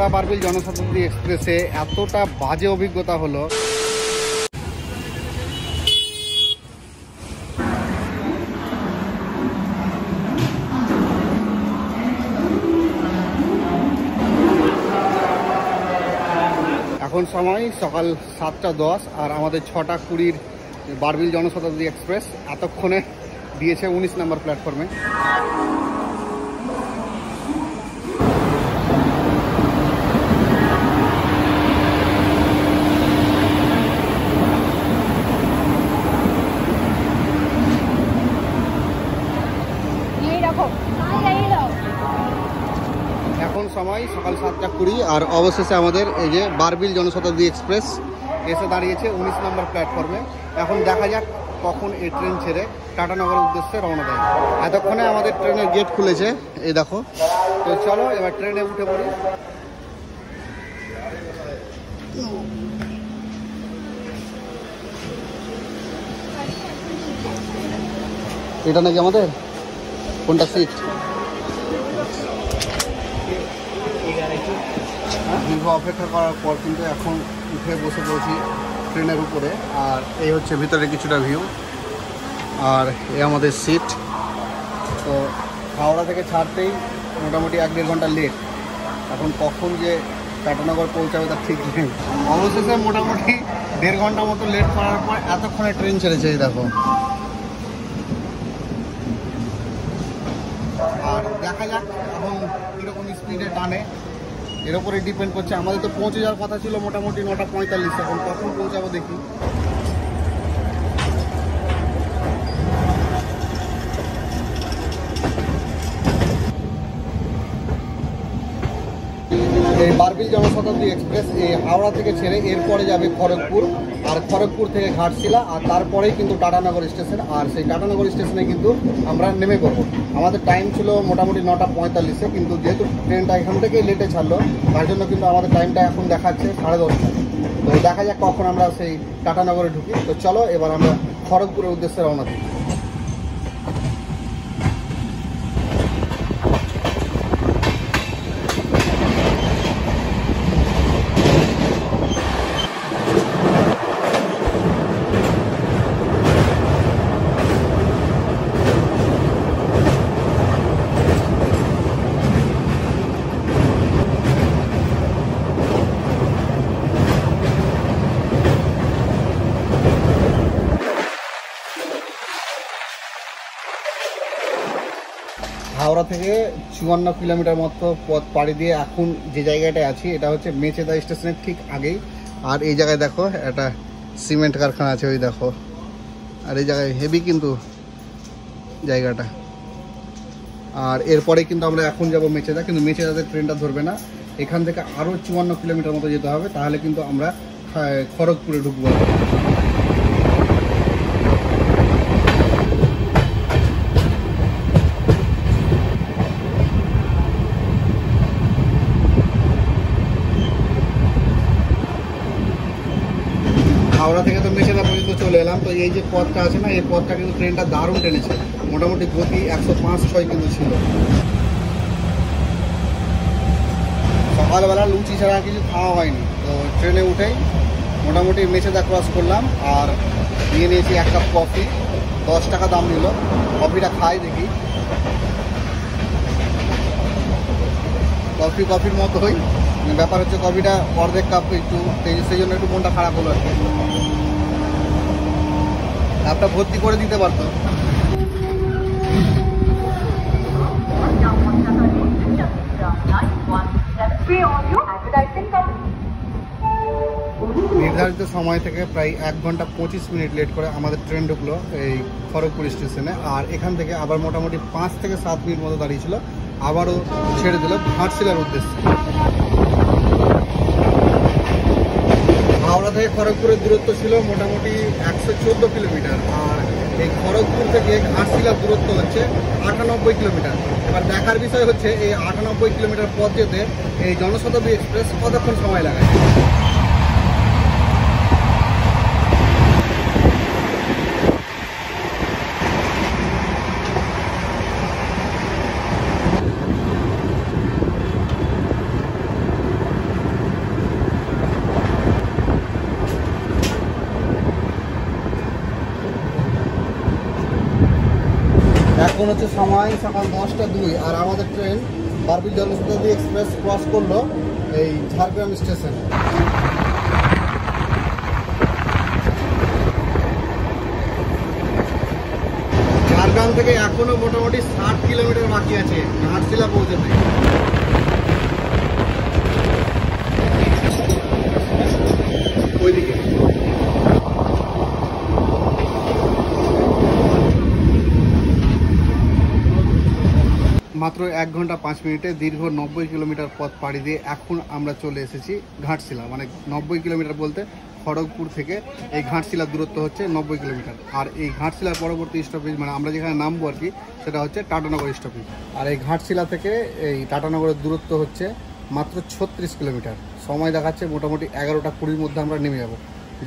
হাওড়া বারবিল জনশতাব্দী এক্সপ্রেসে এতটা বাজে অভিজ্ঞতা হলো। এখন সময় সকাল 7:10 আর আমাদের 6:20 বারবিল জনশতাব্দী এক্সপ্রেস এতক্ষণে দিয়েছে 19 নম্বর প্ল্যাটফর্মে। এখন সময় সকাল 7:20 আর অবশেষে আমাদের এই যে বারবিল জনশতাব্দী এক্সপ্রেস এসে দাঁড়িয়েছে 19 নম্বর প্ল্যাটফর্মে। এখন দেখা যাক কখন এই ট্রেন ছেড়ে টাটানগরের উদ্দেশ্যে রওনা দেয়। এতক্ষণে আমাদের ট্রেনের গেট খুলেছে, এই দেখো। তো চলো এবার ট্রেনে উঠে পড়ি। এটা নাকি আমাদের কোনটা সিট? দীর্ঘ অপেক্ষা করার পর কিন্তু এখন উঠে বসে পড়েছি ট্রেনের উপরে। আর এই হচ্ছে ভিতরে কিছুটা ভিউ, আর এই আমাদের সিট। তো হাওড়া থেকে ছাড়তেই মোটামুটি 1-1.5 ঘন্টা লেট। এখন কখন যে টাটানগর পৌঁছাবে তার ঠিক নেই। অবশেষে মোটামুটি 1.5 ঘন্টা মতো লেট করার পর এতক্ষণে ট্রেন ছেড়েছে, এই দেখো। আর দেখা যাক এখন কীরকম স্পিডে টানে, এর উপরে ডিপেন্ড করছে। আমাদের তো পৌঁছে যাওয়ার কথা ছিল মোটামুটি 9:45, এখন কখন পৌঁছাবো দেখি। এই বারবিল জনশতাব্দী এক্সপ্রেস এই হাওড়া থেকে ছেড়ে এরপরে যাবে খড়গপুর, আর খড়গপুর থেকে ঘাটশিলা, আর তারপরেই কিন্তু টাটানগর স্টেশন। আর সেই টাটানগর স্টেশনে কিন্তু আমরা নেমে পড়বো। আমাদের টাইম ছিল মোটামুটি 9:45, কিন্তু যেহেতু ট্রেনটা এখান থেকেই লেটে ছাড়লো তার জন্য কিন্তু আমাদের টাইমটা এখন দেখাচ্ছে 10:30। তো দেখা যাক কখন আমরা সেই টাটানগরে ঢুকি। তো চলো এবার আমরা খড়গপুরের উদ্দেশ্যে রওনা দিই। হাওড়া থেকে 54 কিলোমিটার মতো পথ পাড়ি দিয়ে এখন যে জায়গাটায় আছি এটা হচ্ছে মেচেদা স্টেশনের ঠিক আগেই। আর এই জায়গায় দেখো একটা সিমেন্ট কারখানা আছে, ওই দেখো। আর এই জায়গায় হেভি কিন্তু জায়গাটা। আর এরপরে কিন্তু আমরা এখন যাব মেচেদা, কিন্তু মেচেদাতে ট্রেনটা ধরবে না। এখান থেকে আরও 54 কিলোমিটার মতো যেতে হবে, তাহলে কিন্তু আমরা খড়গপুরে ঢুকবো। হাওড়া থেকে তো মেচেদা পর্যন্ত চলে এলাম। তো এই যে পথটা আছে না, এই পথটা কিন্তু ট্রেনটা দারুণ টেনেছে, মোটামুটি গতি 105-6 কিন্তু ছিল। সকালবেলা লুচি ছাড়া কিছু খাওয়া হয়নি, তো ট্রেনে উঠেই মোটামুটি মেচেদা ক্রস করলাম আর নিয়ে নিয়েছি 1 কাপ কফি। 10 টাকা দাম নিল। কফিটা খাই দেখি। কফির মতোই ব্যাপার হচ্ছে, কফিটা অর্ধেক কাপ একটু, সেই জন্য একটু মনটা খারাপ হলো আর কি। কাপটা ভর্তি করে দিতে পারতো। নির্ধারিত সময় থেকে প্রায় 1 ঘন্টা 25 মিনিট লেট করে আমাদের ট্রেন ঢুকলো এই খড়গপুর স্টেশনে। আর এখান থেকে আবার মোটামুটি 5 থেকে 7 মিনিট মতো দাঁড়িয়েছিল, আবারও ছেড়ে দিল ঘাটশিলার উদ্দেশ্যে। হাওড়া থেকে খড়গপুরের দূরত্ব ছিল মোটামুটি 114 কিলোমিটার, আর এই খড়গপুর থেকে ঘাটশিলার দূরত্ব হচ্ছে 98 কিলোমিটার। এবার দেখার বিষয় হচ্ছে এই 98 কিলোমিটার পথ যেতে এই জনশতাব্দী এক্সপ্রেস কতক্ষণ সময় লাগায়। এখন হচ্ছে সময় সকাল 10টা 2 আর আমাদের train Barbil Janshatabdi express cross করলো এই ঝাড়গ্রাম স্টেশন। ঝাড়গ্রাম থেকে এখনো মোটামুটি 60 কিলোমিটার বাকি আছে ঘাটশিলা পৌঁছাতে। ওইদিকে মাত্র 1 ঘন্টা 5 মিনিটে দীর্ঘ 90 কিলোমিটার পথ পাড়ি দিয়ে এখন আমরা চলে এসেছি ঘাটশিলা। মানে 90 কিলোমিটার বলতে খড়গপুর থেকে এই ঘাটশিলার দূরত্ব হচ্ছে 90 কিলোমিটার। আর এই ঘাটশিলার পরবর্তী স্টপেজ মানে আমরা যেখানে নামবো আর কি সেটা হচ্ছে টাটানগর স্টপেজ। আর এই ঘাটশিলা থেকে এই টাটানগরের দূরত্ব হচ্ছে মাত্র 36 কিলোমিটার। সময় দেখাচ্ছে মোটামুটি 11টা 20-র মধ্যে আমরা নেমে যাব।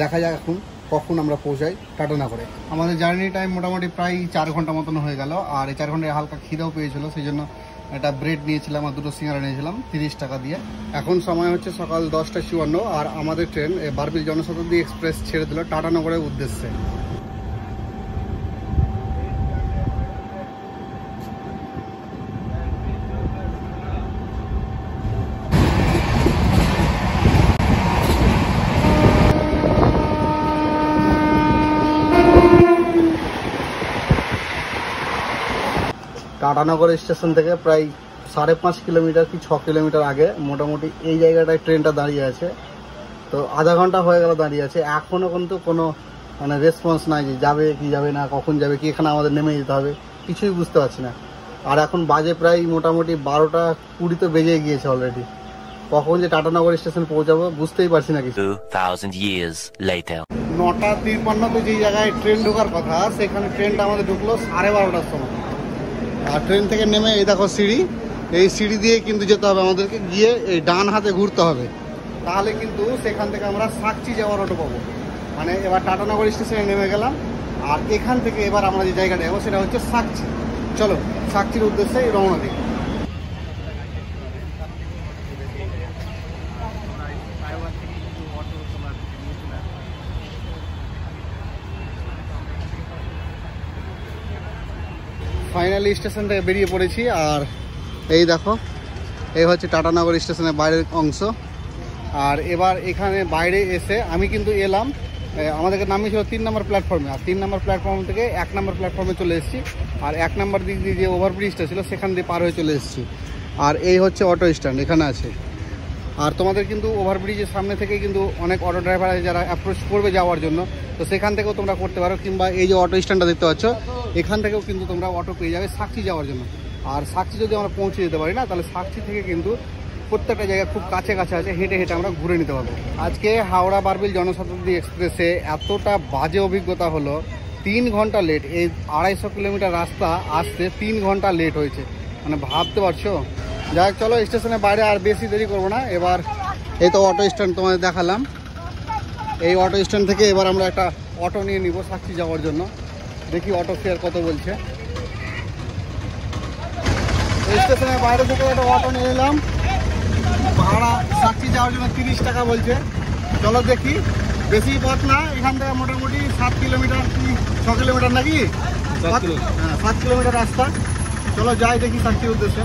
দেখা যাক এখন কখন আমরা পৌঁছাই টাটানগরে। আমাদের জার্নি টাইম মোটামুটি প্রায় 4 ঘন্টা মতন হয়ে গেল। আর এই 4 ঘন্টায় হালকা খিদেও পেয়েছিল, সেই জন্য একটা ব্রেড নিয়েছিলাম আর 2টো সিঙ্গারা নিয়েছিলাম 30 টাকা দিয়ে। এখন সময় হচ্ছে সকাল 10টা 54 আর আমাদের ট্রেন বারবিল জনশতাব্দী এক্সপ্রেস ছেড়ে দিল টাটানগরের উদ্দেশ্যে। টাটানগর স্টেশন থেকে প্রায় 5.5 কিলোমিটার কি 6 কিলোমিটার আগে মোটামুটি এই জায়গাটায় ট্রেনটা দাঁড়িয়ে আছে। তো আধা ঘন্টা হয়ে গেল দাঁড়িয়ে আছে, এখনও কিন্তু কোনো মানে রেসপন্স নাই যে যাবে কি যাবে না, কখন যাবে কি, এখানে আমাদের নেমে যেতে হবে, কিছুই বুঝতে পারছি না। আর এখন বাজে প্রায় মোটামুটি 12টা 20 তো বেজে গিয়েছে অলরেডি। কখন যে টাটানগর স্টেশন পৌঁছাবো বুঝতেই পারছি না কিছু। 9টা 53 যেই জায়গায় ট্রেন ঢোকার কথা সেখানে ট্রেনটা আমাদের ঢুকলো 12:30টার সময়। আর ট্রেন থেকে নেমে এই দেখো সিঁড়ি, এই সিঁড়ি দিয়ে কিন্তু যেতে হবে আমাদেরকে, গিয়ে এই ডান হাতে ঘুরতে হবে, তাহলে কিন্তু সেখান থেকে আমরা সাকচি যাওয়ার অটো পাবো। মানে এবার টাটানগর স্টেশনে নেমে গেলাম আর এখান থেকে এবার আমরা যে জায়গাটা যাবো সেটা হচ্ছে সাকচি। চলো সাকচির উদ্দেশ্যে রওনা দিই। ফাইনালি স্টেশন থেকে বেরিয়ে পড়েছি আর এই দেখো এই হচ্ছে টাটানগর স্টেশনের বাইরের অংশ। আর এবার এখানে বাইরে এসে আমি কিন্তু এলাম, আমাদেরকে নামিয়েছিল 3 নম্বর প্ল্যাটফর্মে। আর 3 নম্বর প্ল্যাটফর্ম থেকে 1 নম্বর প্ল্যাটফর্মে চলে এসেছি। আর 1 নম্বর দিক দিয়ে যে ওভারব্রিজটা ছিল সেখান দিয়ে পার হয়ে চলে এসেছি। আর এই হচ্ছে অটো স্ট্যান্ড এখানে আছে। আর তোমাদের কিন্তু ওভারব্রিজের সামনে থেকে কিন্তু অনেক অটো ড্রাইভার আছে যারা অ্যাপ্রোচ করবে যাওয়ার জন্য, তো সেখান থেকেও তোমরা করতে পারো। কিংবা এই যে অটো স্ট্যান্ডটা দেখতে পাচ্ছ এখান থেকেও কিন্তু তোমরা অটো পেয়ে যাবে সাকচি যাওয়ার জন্য। আর সাকচি যদি আমরা পৌঁছে যেতে পারি না তাহলে সাকচি থেকে কিন্তু প্রত্যেকটা জায়গা খুব কাছে কাছে আছে, হেঁটে হেঁটে আমরা ঘুরে নিতে পারবো। আজকে হাওড়া বারবিল জনশতাব্দী এক্সপ্রেসে এতটা বাজে অভিজ্ঞতা হলো, 3 ঘন্টা লেট। এই 250 কিলোমিটার রাস্তা আসতে 3 ঘন্টা লেট হয়েছে, মানে ভাবতে পারছো। যাই হোক চলো স্টেশনের বাইরে আর বেশি দেরি করবো না। এবার এই তো অটো স্ট্যান্ড তোমাদের দেখালাম, এই অটো স্ট্যান্ড থেকে এবার আমরা একটা অটো নিয়ে নিব সাকচি যাওয়ার জন্য। দেখি অটো ফেয়ার কত বলছে। স্টেশনের বাইরে থেকে একটা অটো নিয়ে নিলাম, ভাড়া সাকচি যাওয়ার জন্য 30 টাকা বলছে। চলো দেখি, বেশি পথ না, এখান থেকে মোটামুটি 7 কিলোমিটার কি 6 কিলোমিটার নাকি, 7 কিলোমিটার রাস্তা। চলো যাই দেখি সাকচির উদ্দেশ্যে।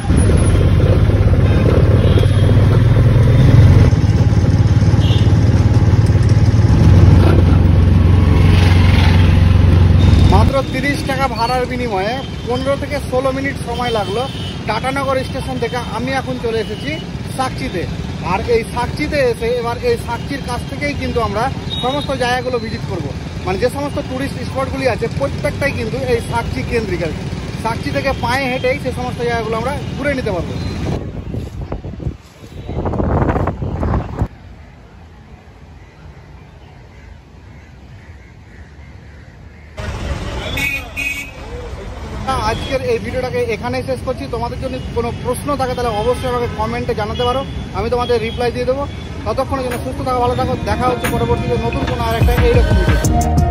মাত্র 30 টাকা ভাড়ার বিনিময়ে 15 থেকে 16 মিনিট সময় লাগলো টাটানগর স্টেশন থেকে। আমি এখন চলে এসেছি সাকচিতে। আর এই সাকচিতে এসে এবার এই সাকচির কাছ থেকেই কিন্তু আমরা সমস্ত জায়গাগুলো ভিজিট করব। মানে যে সমস্ত টুরিস্ট স্পটগুলি আছে প্রত্যেকটাই কিন্তু এই সাকচি কেন্দ্রিক। আর সাকচি থেকে পায়ে হেঁটেই সে সমস্ত জায়গাগুলো আমরা ঘুরে নিতে পারবো। আজকের এই ভিডিওটাকে এখানেই শেষ করছি। তোমাদের জন্য কোনো প্রশ্ন থাকে তাহলে অবশ্যই আমাকে কমেন্টে জানাতে পারো, আমি তোমাদের রিপ্লাই দিয়ে দেবো। ততক্ষণের জন্য সুস্থ থাকো, ভালো থাকো। দেখা হচ্ছে পরবর্তীতে নতুন কোনো আর একটা এইরকম ভিডিও।